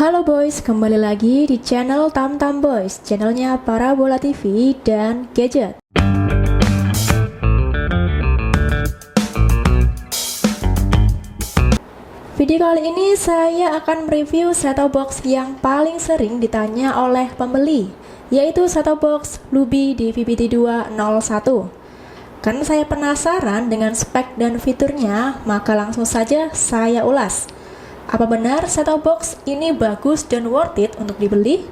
Halo boys, kembali lagi di channel Tamtam Boys, channelnya Parabola TV dan Gadget. Video kali ini saya akan mereview set-top box yang paling sering ditanya oleh pembeli, yaitu set-top box Luby DVB-T2 01. Karena saya penasaran dengan spek dan fiturnya, maka langsung saja saya ulas. Apa benar set-top box ini bagus dan worth it untuk dibeli?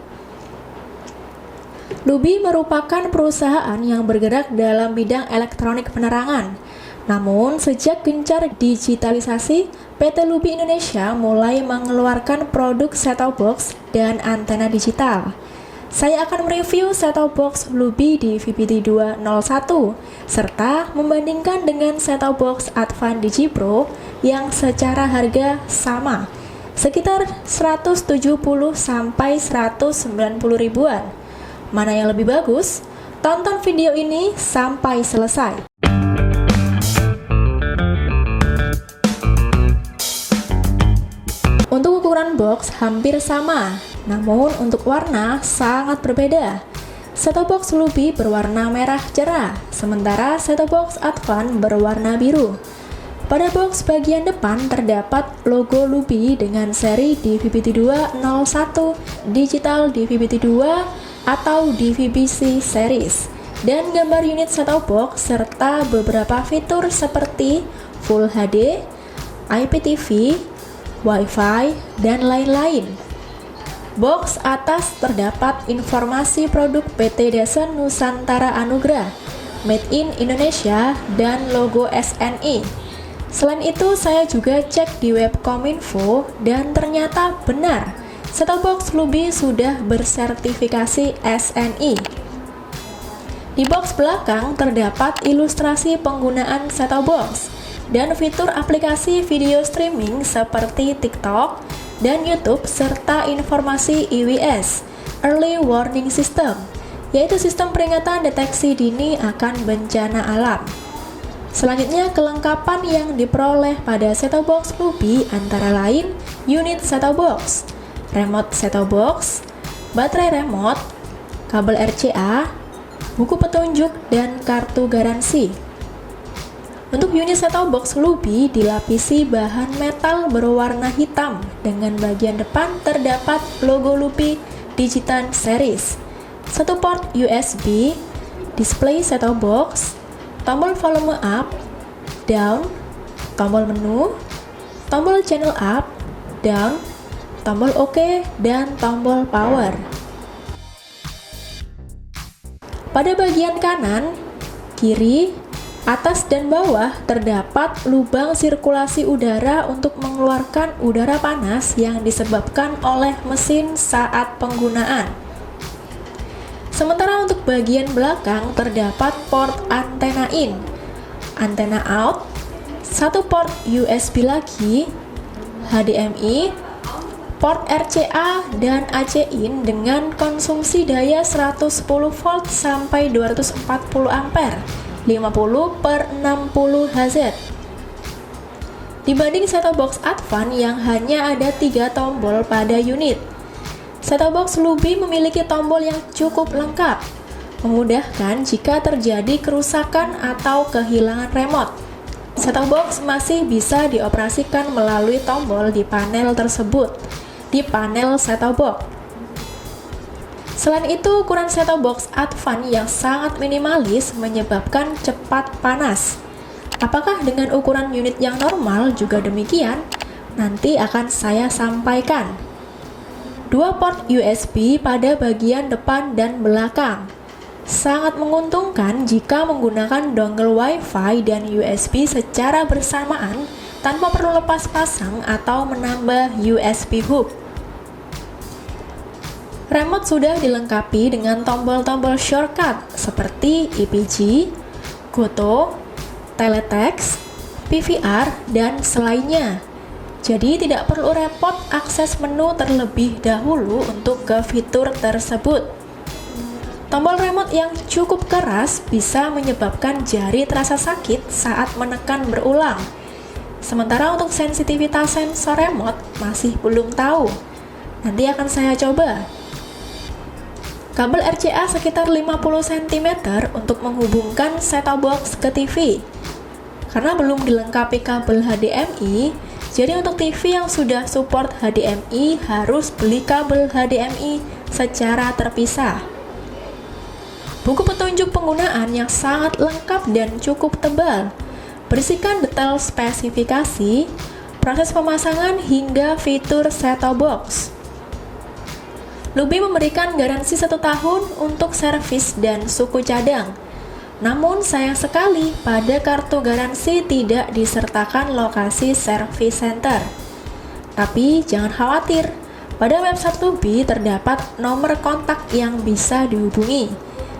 Luby merupakan perusahaan yang bergerak dalam bidang elektronik penerangan. Namun, sejak gencar digitalisasi, PT Luby Indonesia mulai mengeluarkan produk set-top box dan antena digital. Saya akan mereview set-top box Luby DVB-T2 01 serta membandingkan dengan set-top box Advan DigiPro yang secara harga sama, sekitar 170 sampai 190 ribuan. Mana yang lebih bagus? Tonton video ini sampai selesai. Untuk ukuran box hampir sama, namun untuk warna sangat berbeda. Set-top box Luby berwarna merah cerah, sementara set-top box Advan berwarna biru. Pada box bagian depan terdapat logo Luby dengan seri DVB-T2 01, Digital DVB-T2 atau DVB-C series, dan gambar unit set-top box serta beberapa fitur seperti Full HD, IPTV, Wi-Fi, dan lain-lain. Box atas terdapat informasi produk PT Desen Nusantara Anugrah, Made in Indonesia, dan logo SNI. Selain itu, saya juga cek di web Kominfo dan ternyata benar, set-top box Luby sudah bersertifikasi SNI. Di box belakang terdapat ilustrasi penggunaan set-top box dan fitur aplikasi video streaming seperti TikTok dan YouTube serta informasi EWS, Early Warning System, yaitu sistem peringatan deteksi dini akan bencana alam. Selanjutnya, kelengkapan yang diperoleh pada set-top box Luby antara lain unit set-top box, remote set-top box, baterai remote, kabel RCA, buku petunjuk, dan kartu garansi. Untuk unit set-top box Luby dilapisi bahan metal berwarna hitam dengan bagian depan terdapat logo Luby Digital Series, satu port USB, display set-top box, tombol volume up, down, tombol menu, tombol channel up, down, tombol OK, dan tombol power. Pada bagian kanan, kiri, atas, dan bawah terdapat lubang sirkulasi udara untuk mengeluarkan udara panas yang disebabkan oleh mesin saat penggunaan. Sementara untuk bagian belakang terdapat port antena in, antena out, satu port USB lagi, HDMI, port RCA, dan AC in dengan konsumsi daya 110 volt sampai 240 ampere, 50/60 Hz. Dibanding set-top box Advan yang hanya ada 3 tombol pada unit, set-top box Luby memiliki tombol yang cukup lengkap, memudahkan jika terjadi kerusakan atau kehilangan remote. Set-top box masih bisa dioperasikan melalui tombol di panel tersebut, di panel set-top box. Selain itu, ukuran set-top box Advan yang sangat minimalis menyebabkan cepat panas. Apakah dengan ukuran unit yang normal juga demikian? Nanti akan saya sampaikan. 2 port USB pada bagian depan dan belakang. Sangat menguntungkan jika menggunakan dongle Wi-Fi dan USB secara bersamaan tanpa perlu lepas pasang atau menambah USB hub. Remote sudah dilengkapi dengan tombol-tombol shortcut seperti EPG, Goto, Teletext, PVR, dan selainnya. Jadi tidak perlu repot akses menu terlebih dahulu untuk ke fitur tersebut. Tombol remote yang cukup keras bisa menyebabkan jari terasa sakit saat menekan berulang. Sementara untuk sensitivitas sensor remote masih belum tahu. Nanti akan saya coba. Kabel RCA sekitar 50 cm untuk menghubungkan set-top box ke TV. Karena belum dilengkapi kabel HDMI, jadi untuk TV yang sudah support HDMI harus beli kabel HDMI secara terpisah. Buku petunjuk penggunaan yang sangat lengkap dan cukup tebal, berisikan detail spesifikasi, proses pemasangan hingga fitur set-top box. Lubi memberikan garansi 1 tahun untuk servis dan suku cadang. Namun sayang sekali pada kartu garansi tidak disertakan lokasi service center. Tapi jangan khawatir, pada website Lubi terdapat nomor kontak yang bisa dihubungi.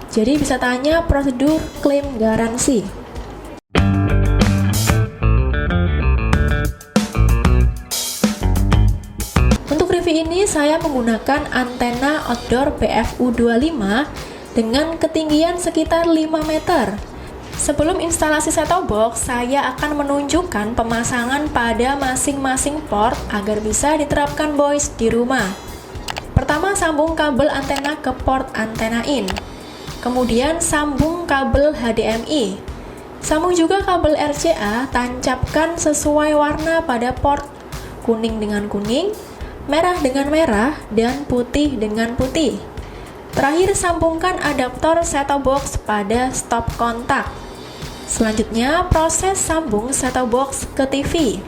Jadi bisa tanya prosedur klaim garansi. Untuk review ini saya menggunakan antena outdoor BFU25 dengan ketinggian sekitar 5 meter. Sebelum instalasi set-top box, saya akan menunjukkan pemasangan pada masing-masing port agar bisa diterapkan voice di rumah. Pertama, sambung kabel antena ke port antena in. Kemudian sambung kabel HDMI. Sambung juga kabel RCA, tancapkan sesuai warna pada port, kuning dengan kuning, merah dengan merah, dan putih dengan putih. Terakhir, sambungkan adaptor set-top box pada stop kontak. Selanjutnya, proses sambung set-top box ke TV.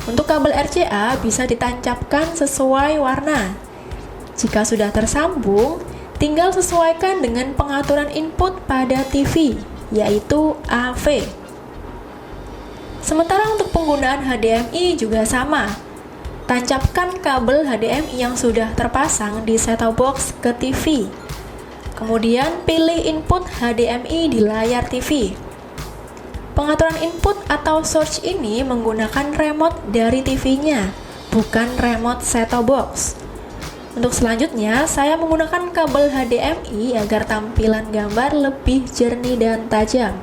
Untuk kabel RCA bisa ditancapkan sesuai warna. Jika sudah tersambung, tinggal sesuaikan dengan pengaturan input pada TV, yaitu AV. Sementara untuk penggunaan HDMI juga sama. Tancapkan kabel HDMI yang sudah terpasang di set-top box ke TV. Kemudian pilih input HDMI di layar TV. Pengaturan input atau source ini menggunakan remote dari TV-nya, bukan remote set-top box. Untuk selanjutnya, saya menggunakan kabel HDMI agar tampilan gambar lebih jernih dan tajam.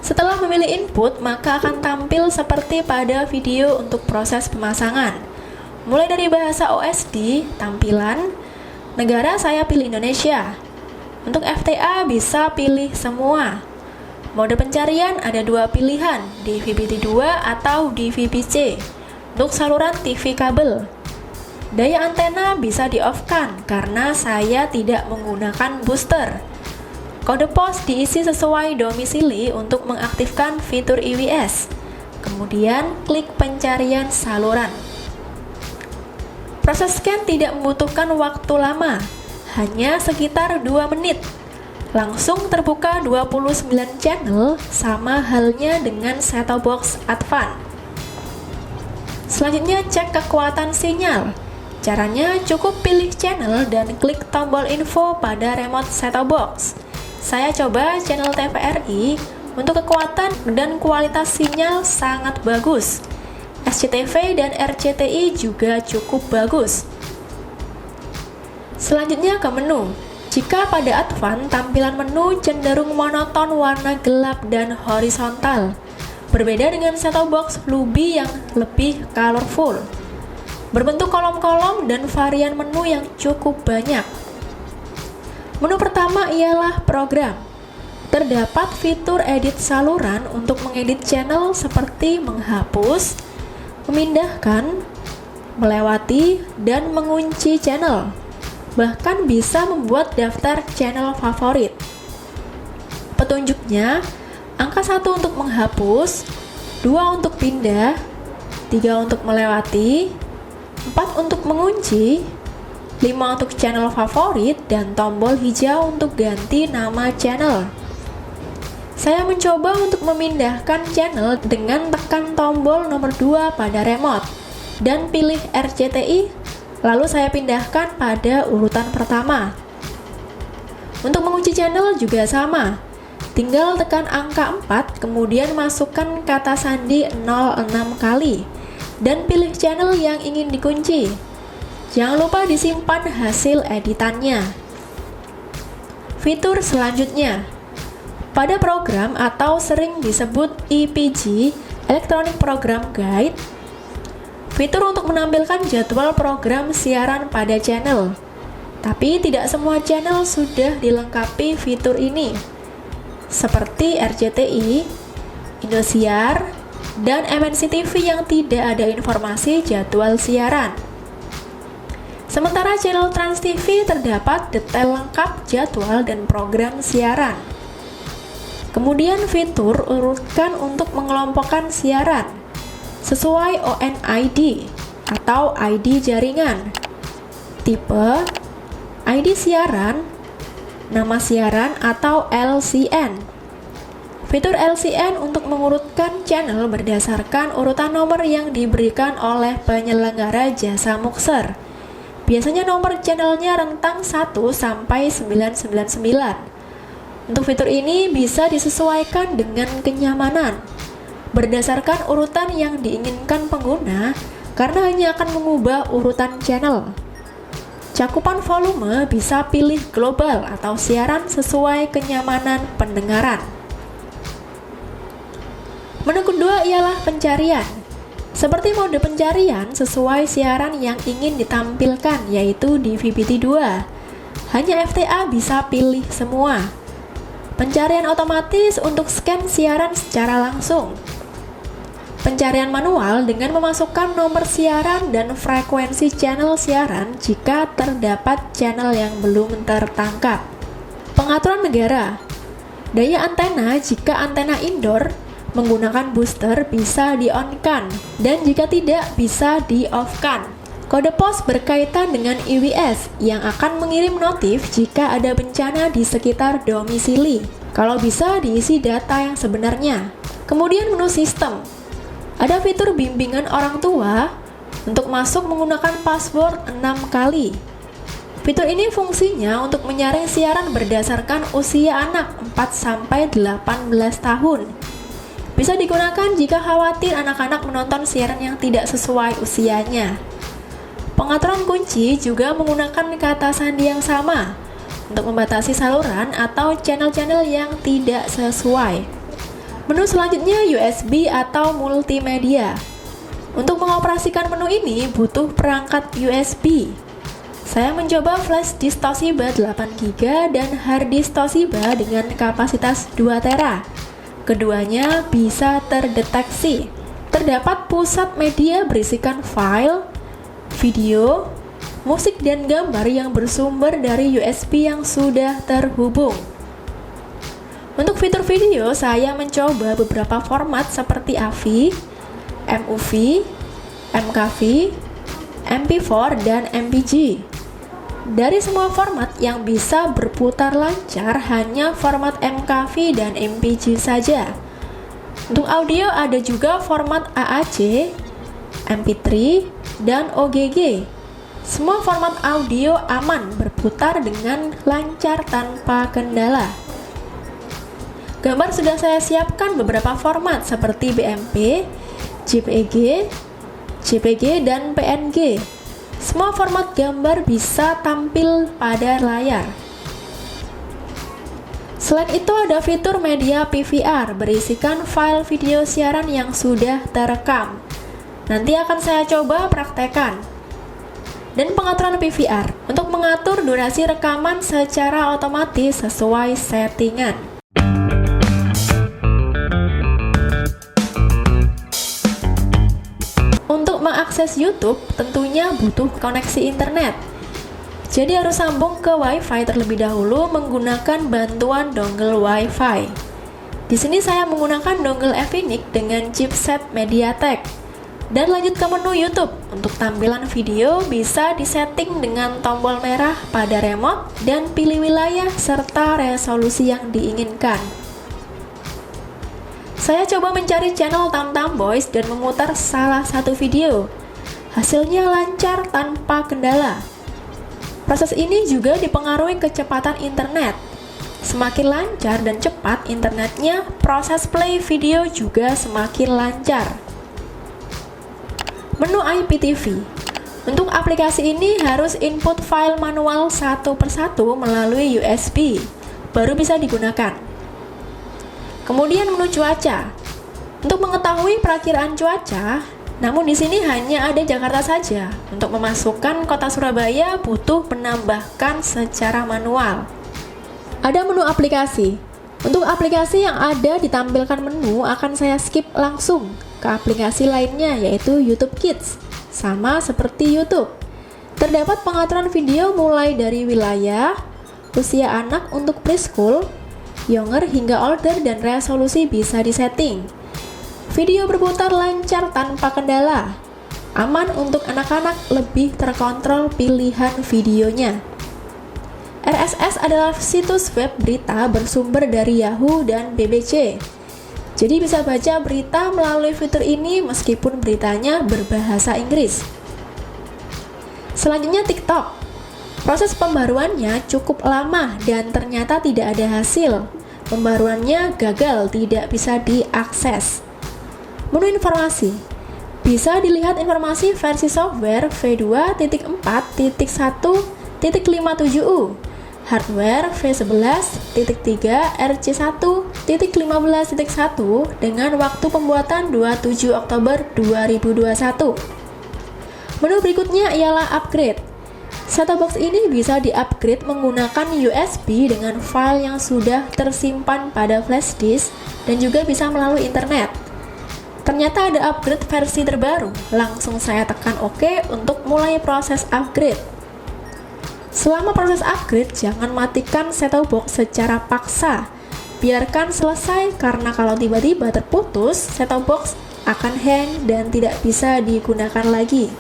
Setelah memilih input, maka akan tampil seperti pada video untuk proses pemasangan. Mulai dari bahasa OSD, tampilan, negara saya pilih Indonesia. Untuk FTA bisa pilih semua. Mode pencarian ada 2 pilihan, DVB-T2 atau DVB-C. Untuk saluran TV kabel. Daya antena bisa di-off-kan karena saya tidak menggunakan booster. Kode pos diisi sesuai domisili untuk mengaktifkan fitur IWS. Kemudian klik pencarian saluran. Proses scan tidak membutuhkan waktu lama, hanya sekitar 2 menit. Langsung terbuka 29 channel, sama halnya dengan set-top box Advan. Selanjutnya cek kekuatan sinyal. Caranya cukup pilih channel dan klik tombol info pada remote set-top box. Saya coba channel TVRI, untuk kekuatan dan kualitas sinyal sangat bagus. SCTV dan RCTI juga cukup bagus. Selanjutnya ke menu. Jika pada Advan, tampilan menu cenderung monoton warna gelap dan horizontal. Berbeda dengan set-top box Lubi yang lebih colorful. Berbentuk kolom-kolom dan varian menu yang cukup banyak. Menu pertama ialah program. Terdapat fitur edit saluran untuk mengedit channel seperti menghapus, memindahkan, melewati, dan mengunci channel. Bahkan bisa membuat daftar channel favorit. Petunjuknya, angka 1 untuk menghapus, 2 untuk pindah, 3 untuk melewati, 4 untuk mengunci, 5 untuk channel favorit, dan tombol hijau untuk ganti nama channel. Saya mencoba untuk memindahkan channel dengan tekan tombol nomor 2 pada remote dan pilih RCTI, lalu saya pindahkan pada urutan pertama. Untuk mengunci channel juga sama. Tinggal tekan angka 4, kemudian masukkan kata sandi 06 kali dan pilih channel yang ingin dikunci. Jangan lupa disimpan hasil editannya. Fitur selanjutnya, pada program atau sering disebut EPG, Electronic Program Guide, Fitur untuk menampilkan jadwal program siaran pada channel. Tapi tidak semua channel sudah dilengkapi fitur ini, seperti RCTI, Indosiar, dan MNC TV yang tidak ada informasi jadwal siaran. Sementara channel Trans TV terdapat detail lengkap jadwal dan program siaran. Kemudian fitur urutkan untuk mengelompokkan siaran sesuai ONID atau ID jaringan, tipe, ID siaran, nama siaran atau LCN. Fitur LCN untuk mengurutkan channel berdasarkan urutan nomor yang diberikan oleh penyelenggara jasa mukser. Biasanya nomor channelnya rentang 1 sampai 999. Untuk fitur ini bisa disesuaikan dengan kenyamanan berdasarkan urutan yang diinginkan pengguna, karena hanya akan mengubah urutan channel. Cakupan volume bisa pilih global atau siaran sesuai kenyamanan pendengaran. Menu kedua ialah pencarian. Seperti mode pencarian sesuai siaran yang ingin ditampilkan, yaitu di VBT2. Hanya FTA bisa pilih semua. Pencarian otomatis untuk scan siaran secara langsung. Pencarian manual dengan memasukkan nomor siaran dan frekuensi channel siaran jika terdapat channel yang belum tertangkap. Pengaturan negara. Daya antena jika antena indoor menggunakan booster bisa di-on-kan, dan jika tidak bisa di-off-kan. Kode pos berkaitan dengan IWS yang akan mengirim notif jika ada bencana di sekitar domisili. Kalau bisa diisi data yang sebenarnya. Kemudian menu sistem. Ada fitur bimbingan orang tua untuk masuk menggunakan password 6 kali. Fitur ini fungsinya untuk menyaring siaran berdasarkan usia anak 4-18 tahun. Bisa digunakan jika khawatir anak-anak menonton siaran yang tidak sesuai usianya. Pengaturan kunci juga menggunakan kata sandi yang sama untuk membatasi saluran atau channel-channel yang tidak sesuai. Menu selanjutnya USB atau multimedia. Untuk mengoperasikan menu ini butuh perangkat USB. Saya mencoba flash disk Toshiba 8GB dan hard disk Toshiba dengan kapasitas 2 tera. Keduanya bisa terdeteksi. Terdapat pusat media berisikan file, video, musik dan gambar yang bersumber dari USB yang sudah terhubung. Untuk fitur video, saya mencoba beberapa format seperti AVI, MOV, MKV, MP4, dan MPG. Dari semua format yang bisa berputar lancar, hanya format MKV dan MPG saja. Untuk audio ada juga format AAC, MP3, dan OGG. Semua format audio aman berputar dengan lancar tanpa kendala. Gambar sudah saya siapkan beberapa format seperti BMP, JPG, dan PNG. Semua format gambar bisa tampil pada layar. Selain itu ada fitur media PVR berisikan file video siaran yang sudah terekam. Nanti akan saya coba praktekkan. Dan pengaturan PVR untuk mengatur durasi rekaman secara otomatis sesuai settingan. Untuk mengakses YouTube tentunya butuh koneksi internet. Jadi harus sambung ke WiFi terlebih dahulu menggunakan bantuan dongle WiFi. Di sini saya menggunakan dongle Efinix dengan chipset MediaTek. Dan lanjut ke menu YouTube. Untuk tampilan video bisa disetting dengan tombol merah pada remote dan pilih wilayah serta resolusi yang diinginkan. Saya coba mencari channel Tamtam Boys dan memutar salah satu video. Hasilnya lancar tanpa kendala. Proses ini juga dipengaruhi kecepatan internet. Semakin lancar dan cepat internetnya, proses play video juga semakin lancar. Menu IPTV. Untuk aplikasi ini harus input file manual satu persatu melalui USB, baru bisa digunakan. Kemudian menu cuaca. Untuk mengetahui perakiraan cuaca, Namun di sini hanya ada Jakarta saja. Untuk memasukkan kota Surabaya butuh menambahkan secara manual. Ada menu aplikasi. Untuk aplikasi yang ada ditampilkan menu akan saya skip langsung ke aplikasi lainnya, yaitu YouTube Kids. Sama seperti YouTube. Terdapat pengaturan video mulai dari wilayah, usia anak untuk preschool, younger hingga older, dan resolusi bisa disetting. Video berputar lancar tanpa kendala. Aman untuk anak-anak, lebih terkontrol pilihan videonya. RSS adalah situs web berita bersumber dari Yahoo dan BBC. Jadi bisa baca berita melalui fitur ini meskipun beritanya berbahasa Inggris. Selanjutnya TikTok. Proses pembaruannya cukup lama dan ternyata tidak ada hasil. Pembaruannya gagal, tidak bisa diakses. Menu informasi. Bisa dilihat informasi versi software v2.4.1.57u, hardware v11.3 RC1.15.1 dengan waktu pembuatan 27 Oktober 2021. Menu berikutnya ialah upgrade. Set-top box ini bisa di-upgrade menggunakan USB dengan file yang sudah tersimpan pada flash disk dan juga bisa melalui internet. Ternyata ada upgrade versi terbaru. Langsung saya tekan OK untuk mulai proses upgrade. Selama proses upgrade, jangan matikan set-top box secara paksa. Biarkan selesai karena kalau tiba-tiba terputus, set-top box akan hang dan tidak bisa digunakan lagi.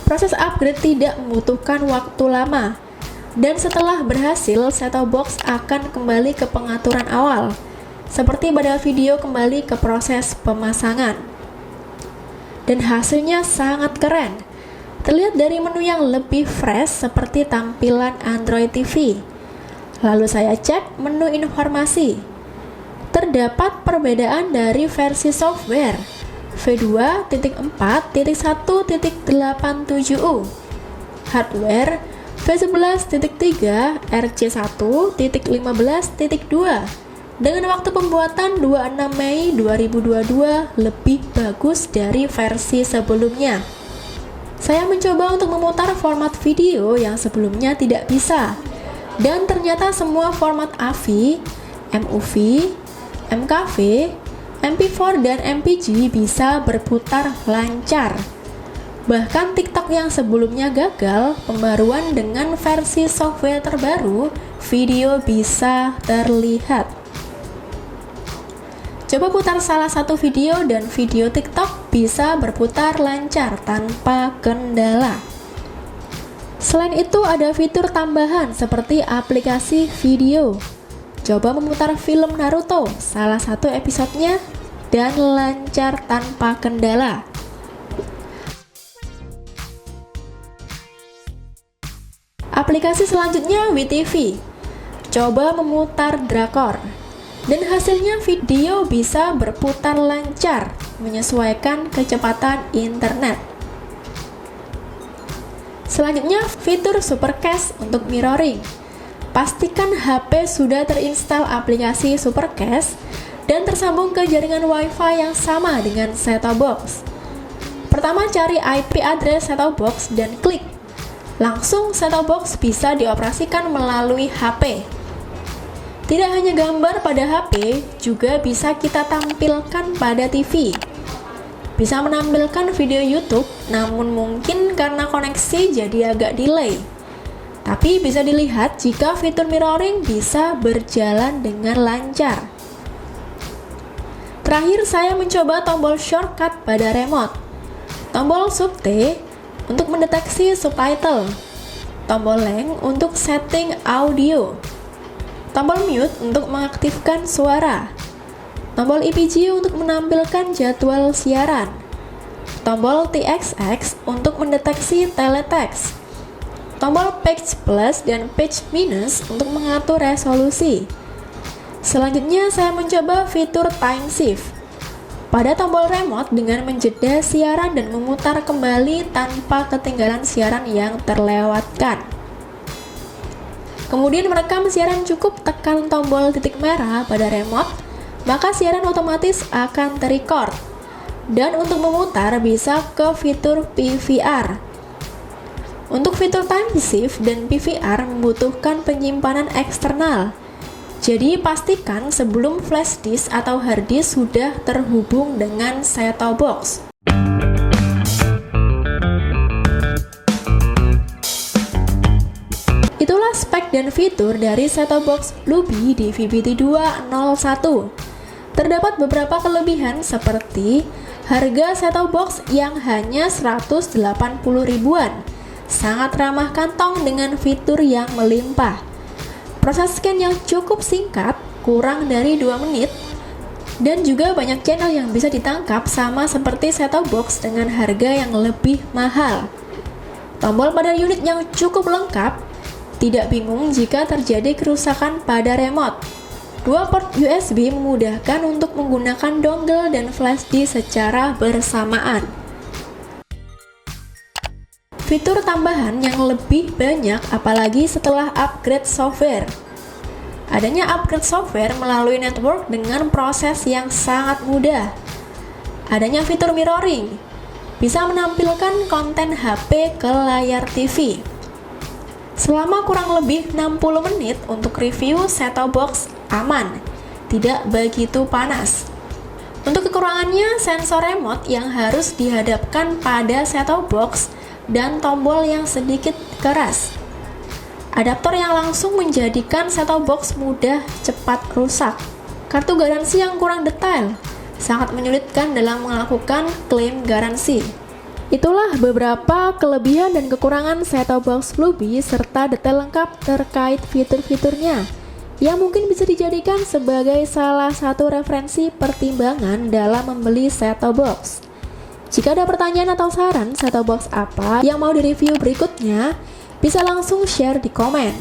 Proses upgrade tidak membutuhkan waktu lama. Dan setelah berhasil, set-top box akan kembali ke pengaturan awal. Seperti pada video kembali ke proses pemasangan. Dan hasilnya sangat keren. Terlihat dari menu yang lebih fresh seperti tampilan Android TV. Lalu saya cek menu informasi. Terdapat perbedaan dari versi software v2.4.1.87u, hardware v11.3 RC1.15.2 dengan waktu pembuatan 26 Mei 2022 lebih bagus dari versi sebelumnya. Saya mencoba untuk memutar format video yang sebelumnya tidak bisa, dan ternyata semua format AVI, MOV, MKV, MP4 dan MPG bisa berputar lancar. Bahkan TikTok yang sebelumnya gagal, pembaruan dengan versi software terbaru, video bisa terlihat. Coba putar salah satu video dan video TikTok bisa berputar lancar tanpa kendala. Selain itu ada fitur tambahan seperti aplikasi video. Coba memutar film Naruto salah satu episodenya dan lancar tanpa kendala. Aplikasi selanjutnya WeTV. Coba memutar drakor. Dan hasilnya video bisa berputar lancar, menyesuaikan kecepatan internet. Selanjutnya fitur Supercast untuk mirroring. Pastikan HP sudah terinstall aplikasi Supercast dan tersambung ke jaringan Wi-Fi yang sama dengan set-top box. Pertama cari IP address set-top box dan klik. Langsung set-top box bisa dioperasikan melalui HP. Tidak hanya gambar pada HP, juga bisa kita tampilkan pada TV. Bisa menampilkan video YouTube, namun mungkin karena koneksi jadi agak delay. Tapi bisa dilihat jika fitur mirroring bisa berjalan dengan lancar. Terakhir saya mencoba tombol shortcut pada remote. Tombol Sub T untuk mendeteksi subtitle. Tombol length untuk setting audio. Tombol mute untuk mengaktifkan suara. Tombol EPG untuk menampilkan jadwal siaran. Tombol TXX untuk mendeteksi teletext. Tombol page plus dan page minus untuk mengatur resolusi. Selanjutnya saya mencoba fitur time shift. Pada tombol remote dengan menjeda siaran dan memutar kembali tanpa ketinggalan siaran yang terlewatkan. Kemudian merekam siaran cukup tekan tombol titik merah pada remote, maka siaran otomatis akan terrecord. Dan untuk memutar bisa ke fitur PVR. Untuk fitur time shift dan PVR membutuhkan penyimpanan eksternal. Jadi pastikan sebelum flash disk atau hard disk sudah terhubung dengan set-top box. Itulah spek dan fitur dari set-top box Luby di VBT201. Terdapat beberapa kelebihan seperti harga set-top box yang hanya 180 ribuan, sangat ramah kantong dengan fitur yang melimpah. Proses scan yang cukup singkat, kurang dari 2 menit, dan juga banyak channel yang bisa ditangkap sama seperti set-top box dengan harga yang lebih mahal. Tombol pada unit yang cukup lengkap, tidak bingung jika terjadi kerusakan pada remote. 2 port USB memudahkan untuk menggunakan dongle dan flash disk secara bersamaan. Fitur tambahan yang lebih banyak apalagi setelah upgrade software. Adanya upgrade software melalui network dengan proses yang sangat mudah. Adanya fitur mirroring, bisa menampilkan konten HP ke layar TV. Selama kurang lebih 60 menit untuk review set-top box aman, tidak begitu panas. Untuk kekurangannya, sensor remote yang harus dihadapkan pada set-top box dan tombol yang sedikit keras. Adaptor yang langsung menjadikan set-top box mudah cepat rusak. Kartu garansi yang kurang detail, sangat menyulitkan dalam melakukan klaim garansi. Itulah beberapa kelebihan dan kekurangan set-top box Luby serta detail lengkap terkait fitur-fiturnya yang mungkin bisa dijadikan sebagai salah satu referensi pertimbangan dalam membeli set-top box. Jika ada pertanyaan atau saran set-top box apa yang mau direview berikutnya, bisa langsung share di komen.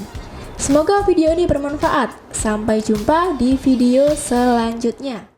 Semoga video ini bermanfaat. Sampai jumpa di video selanjutnya.